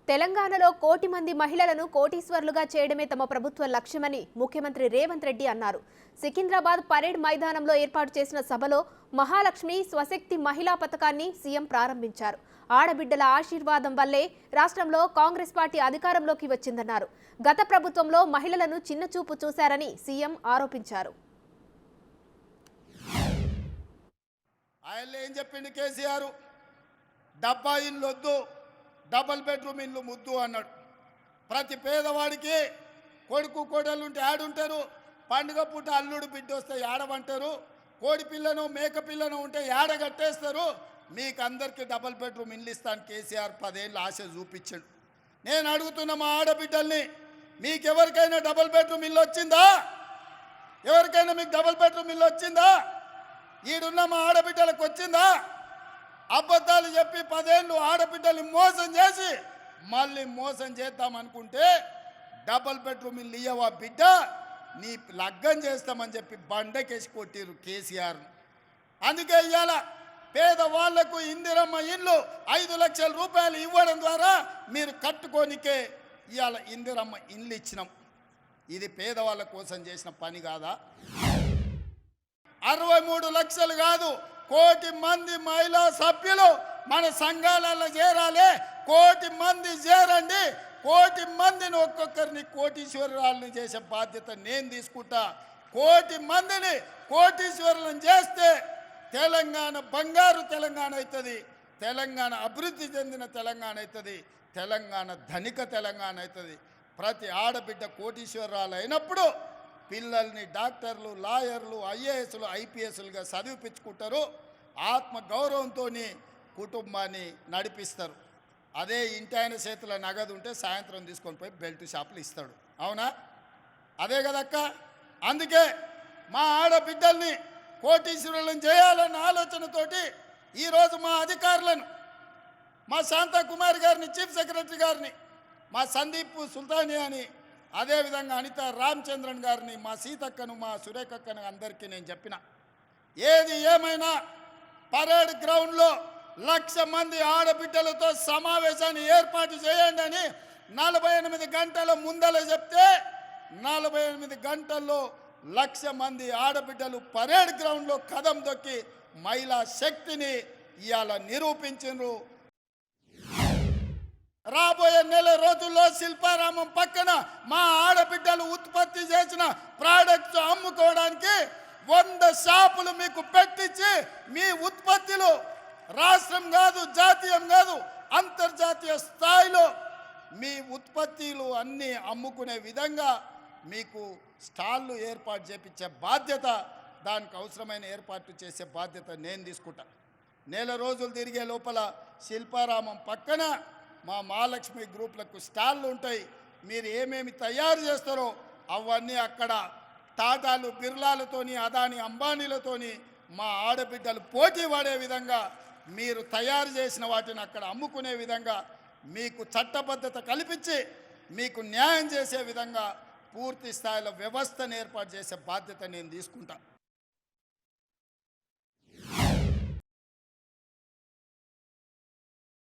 తెలంగాణలో కోటి మంది మహిళలను కోటీశ్వర్లుగా చేయడమే తమ ప్రభుత్వ లక్ష్యమని ముఖ్యమంత్రి రేవంత్ రెడ్డి అన్నారు. సికింద్రాబాద్ పరేడ్ మైదానంలో ఏర్పాటు చేసిన సభలో మహాలక్ష్మి స్వశక్తి మహిళా పథకాన్ని సీఎం ప్రారంభించారు. ఆడబిడ్డల ఆశీర్వాదం వల్లే రాష్ట్రంలో కాంగ్రెస్ పార్టీ అధికారంలోకి వచ్చిందన్నారు. గత ప్రభుత్వంలో మహిళలను చిన్నచూపు చూశారని సీఎం ఆరోపించారు. ఆయన ఏం చెప్పిండు కేసీఆర్, డబ్బా ఇల్లు వద్దు, డబల్ బెడ్రూమ్ ఇల్లు ముద్దు అన్నాడు. ప్రతి పేదవాడికి కొడుకు కోడలు ఉంటే ఆడుంటారు, పండుగ పూట అల్లుడు బిడ్డ వస్తే ఆడమంటారు, కోడి పిల్లను మేక పిల్లను ఉంటే ఏడ కట్టేస్తారు. మీకు అందరికీ డబల్ బెడ్రూమ్ ఇల్లు ఇస్తాను కేసీఆర్ 10 ఏళ్ళు ఆశ చూపించాడు. నేను అడుగుతున్న మా ఆడబిడ్డల్ని, మీకు ఎవరికైనా డబల్ బెడ్రూమ్ ఇల్లు వచ్చిందా? ఎవరికైనా మీకు డబల్ బెడ్రూమ్ ఇల్లు వచ్చిందా? ఈడున్న మా ఆడబిడ్డలకు వచ్చిందా? అబద్ధాలు చెప్పి 10 ఏళ్ళు ఆడబిడ్డల్ని మోసం చేసి మళ్ళీ మోసం చేద్దామనుకుంటే డబల్ బెడ్రూమ్ ఇల్లు ఇయ్యవా బిడ్డ, నీ లగ్గం చేస్తామని చెప్పి బండకేసి కొట్టిరు కేసీఆర్. అందుకే ఇవాళ పేదవాళ్లకు ఇందిరమ్మ ఇల్లు 5 లక్షల రూపాయలు ఇవ్వడం ద్వారా మీరు కట్టుకోనికే ఇవాళ ఇందిరమ్మ ఇల్లు ఇచ్చినాం. ఇది పేదవాళ్ళ కోసం చేసిన పని కాదా? 63 లక్షలు కాదు, 1 కోటి మంది మహిళా సభ్యులు మన సంఘాలలో చేరాలి. 1 కోటి మంది చేరండి. 1 కోటి మందిని ఒక్కొక్కరిని కోటీశ్వరులను చేసే బాధ్యత నేను తీసుకుంటా. 1 కోటి మందిని కోటీశ్వరులను చేస్తే తెలంగాణ బంగారు తెలంగాణ అవుతుంది, తెలంగాణ అభివృద్ధి చెందిన తెలంగాణ అవుతుంది, తెలంగాణ ధనిక తెలంగాణ అవుతుంది. ప్రతి ఆడబిడ్డ కోటీశ్వరాలు అయినప్పుడు పిల్లల్ని డాక్టర్లు, లాయర్లు, ఐఏఎస్లు, ఐపీఎస్లుగా చదివిపించుకుంటారు. ఆత్మ గౌరవంతో కుటుంబాన్ని నడిపిస్తారు. అదే ఇంటి ఆయన చేతుల నగదు ఉంటే సాయంత్రం తీసుకొని పోయి బెల్ట్ షాపులు ఇస్తాడు. అవునా? అదే కదక్క. అందుకే మా ఆడబిడ్డల్ని కోటీశ్వరులను చేయాలన్న ఆలోచనతోటి ఈరోజు మా అధికారులను, మా శాంతకుమారి గారిని, చీఫ్ సెక్రటరీ గారిని, మా సందీప్ సుల్తానియాని, అదేవిధంగా అనిత రామచంద్రన్ గారిని, మా సీతక్కను, మా సురేఖక్కను అందరికీ నేను చెప్పిన, ఏది ఏమైనా పరేడ్ గ్రౌండ్లో 1,00,000 మంది ఆడబిడ్డలతో సమావేశాన్ని ఏర్పాటు చేయండి అని 48 గంటల ముందల చెప్తే 48 గంటల్లో 1,00,000 మంది ఆడబిడ్డలు పరేడ్ గ్రౌండ్లో కదం దొక్కి మహిళా శక్తిని ఇవాళ నిరూపించారు. రాబోయే నెల రోజుల్లో శిల్పారామం పక్కన మా ఆడబిడ్డలు ఉత్పత్తి చేసిన ప్రోడక్ట్స్ అమ్ముకోవడానికి 100 షాపులు మీకు పెట్టించి మీ ఉత్పత్తులు రాష్ట్రం కాదు, జాతీయం కాదు, అంతర్జాతీయ స్థాయిలో మీ ఉత్పత్తులు అన్నీ అమ్ముకునే విధంగా మీకు స్టాళ్ళు ఏర్పాటు చేపించే బాధ్యత, దానికి అవసరమైన ఏర్పాట్లు చేసే బాధ్యత నేను తీసుకుంటా. నెల రోజులు తిరిగే లోపల శిల్పారామం పక్కన మా మహాలక్ష్మి గ్రూప్లకు స్టాళ్ళు ఉంటాయి. మీరు ఏమేమి తయారు చేస్తారో అవన్నీ అక్కడ టాటాలు, బిర్లాలతోని, అదాని, అంబానీలతోని మా ఆడబిడ్డలు పోటీ పడే విధంగా మీరు తయారు చేసిన వాటిని అక్కడ అమ్ముకునే విధంగా మీకు చట్టబద్ధత కల్పించి మీకు న్యాయం చేసే విధంగా పూర్తి స్థాయిలో వ్యవస్థను ఏర్పాటు చేసే బాధ్యత నేను తీసుకుంటా.